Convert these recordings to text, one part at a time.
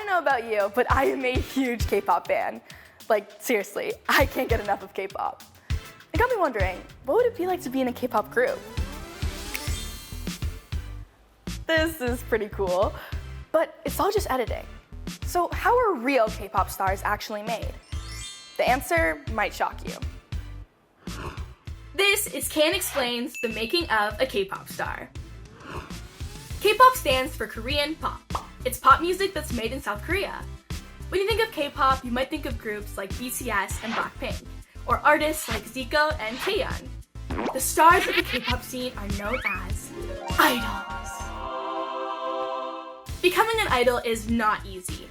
don't know about you, but I am a huge K-pop fan. Like, seriously, I can't get enough of K-pop. It got me wondering, what would it be like to be in a K-pop group? This is pretty cool, but it's all just editing. So how are real K-pop stars actually made? The answer might shock you. This is Can Explains the making of a K-pop star. K-pop stands for Korean pop. It's pop music that's made in South Korea. When you think of K-pop, you might think of groups like BTS and Blackpink, or artists like Zico and Taeyeon. The stars of the K-pop scene are known as idols. Becoming an idol is not easy.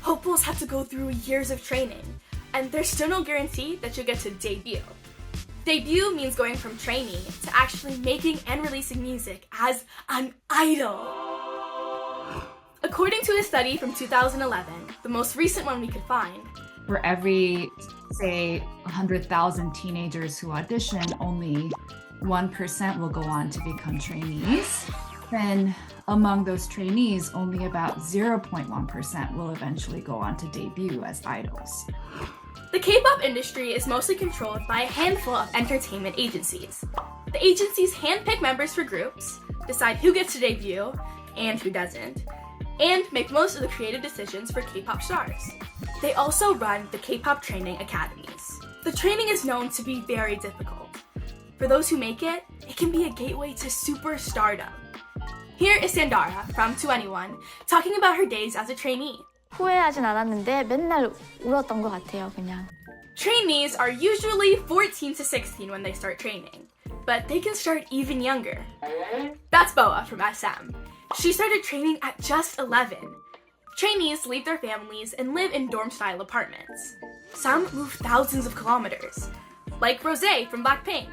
Hopefuls have to go through years of training, and there's still no guarantee that you'll get to debut. Debut means going from trainee to actually making and releasing music as an idol. According to a study from 2011, the most recent one we could find, for every, say, 100,000 teenagers who audition, only 1% will go on to become trainees. Then among those trainees, only about 0.1% will eventually go on to debut as idols. The K-pop industry is mostly controlled by a handful of entertainment agencies. The agencies handpick members for groups, decide who gets to debut and who doesn't, and make most of the creative decisions for K-pop stars. They also run the K-pop training academies. The training is known to be very difficult. For those who make it, it can be a gateway to superstardom. Here is Sandara from 2NE1 talking about her days as a trainee. 후회하진 않았는데 맨날 울었던 것 같아요, 그냥. Trainees are usually 14 to 16 when they start training, but they can start even younger. That's Boa from SM. She started training at just 11. Trainees leave their families and live in dorm-style apartments. Some move thousands of kilometers, like Rosé from Blackpink.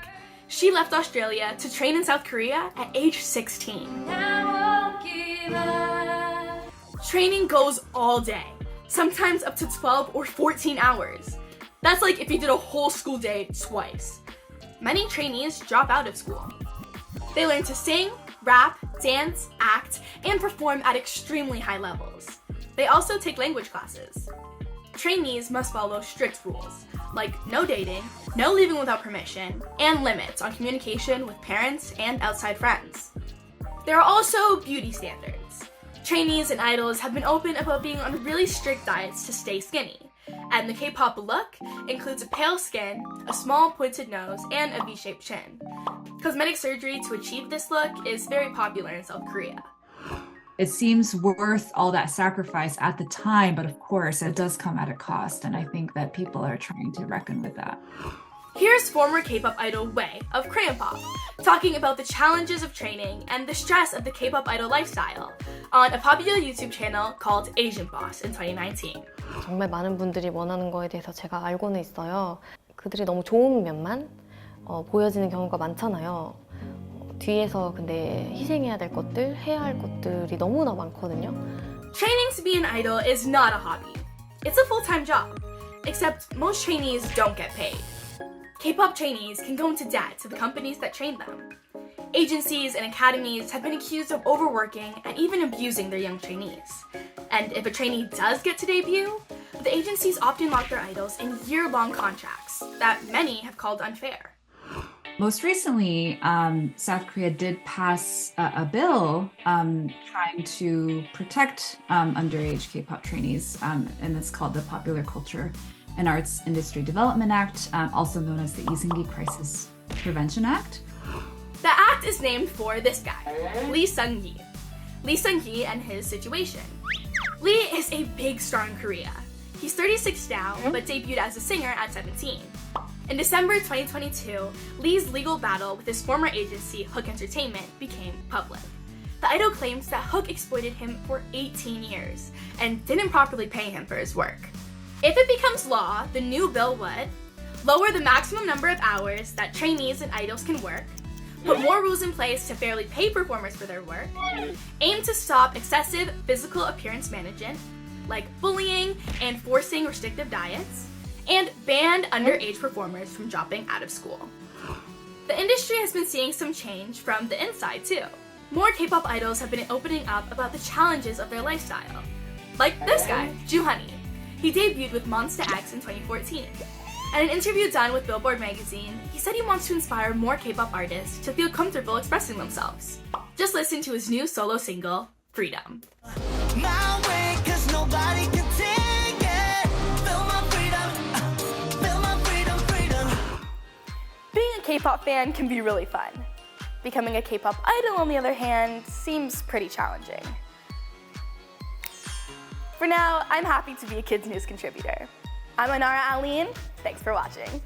She left Australia to train in South Korea at age 16. Training goes all day, sometimes up to 12 or 14 hours. That's like if you did a whole school day twice. Many trainees drop out of school. They learn to sing, rap, dance, act, and perform at extremely high levels. They also take language classes. Trainees must follow strict rules, like no dating, no leaving without permission, and limits on communication with parents and outside friends. There are also beauty standards. Trainees and idols have been open about being on really strict diets to stay skinny, and the K-pop look includes a pale skin, a small pointed nose, and a V-shaped chin. Cosmetic surgery to achieve this look is very popular in South Korea. It seems worth all that sacrifice at the time, but of course it does come at a cost, and I think that people are trying to reckon with that. Here's former K-pop idol Wei of Crayon Pop talking about the challenges of training and the stress of the K-pop idol lifestyle on a popular YouTube channel called Asian Boss in 2019. 정말 많은 분들이 원하는 거에 대해서 제가 알고는 있어요. 그들이 너무 좋은 면만 보여지는 경우가 많잖아요. 뒤에서 근데 희생해야 될 것들, 해야 할 것들이 너무나 많거든요. Training to be an idol is not a hobby. It's a full-time job, except most trainees don't get paid. K-pop trainees can go into debt to the companies that train them. Agencies and academies have been accused of overworking and even abusing their young trainees. And if a trainee does get to debut, the agencies often lock their idols in year-long contracts that many have called unfair. Most recently, South Korea did pass a bill trying to protect underage K-pop trainees, and it's called the Popular Culture and Arts Industry Development Act, also known as the Lee Crisis Prevention Act. The act is named for this guy, Lee Sung-gi. Lee Sung-gi and his situation. Lee is a big star in Korea. He's 36 now, but debuted as a singer at 17. In December 2022, Lee's legal battle with his former agency, Hook Entertainment, became public. The idol claims that Hook exploited him for 18 years and didn't properly pay him for his work. If it becomes law, the new bill would lower the maximum number of hours that trainees and idols can work, put more rules in place to fairly pay performers for their work, aim to stop excessive physical appearance management, like bullying and forcing restrictive diets, and ban underage performers from dropping out of school. The industry has been seeing some change from the inside too. More K-pop idols have been opening up about the challenges of their lifestyle. Like this guy, Juhani. He debuted with Monsta X in 2014. In an interview done with Billboard magazine, he said he wants to inspire more K-pop artists to feel comfortable expressing themselves. Just listen to his new solo single, Freedom. My way, 'cause nobody can take it. Feel my freedom, feel my freedom, freedom. Being a K-pop fan can be really fun. Becoming a K-pop idol, on the other hand, seems pretty challenging. For now, I'm happy to be a Kids News contributor. I'm Anara Aline. Thanks for watching.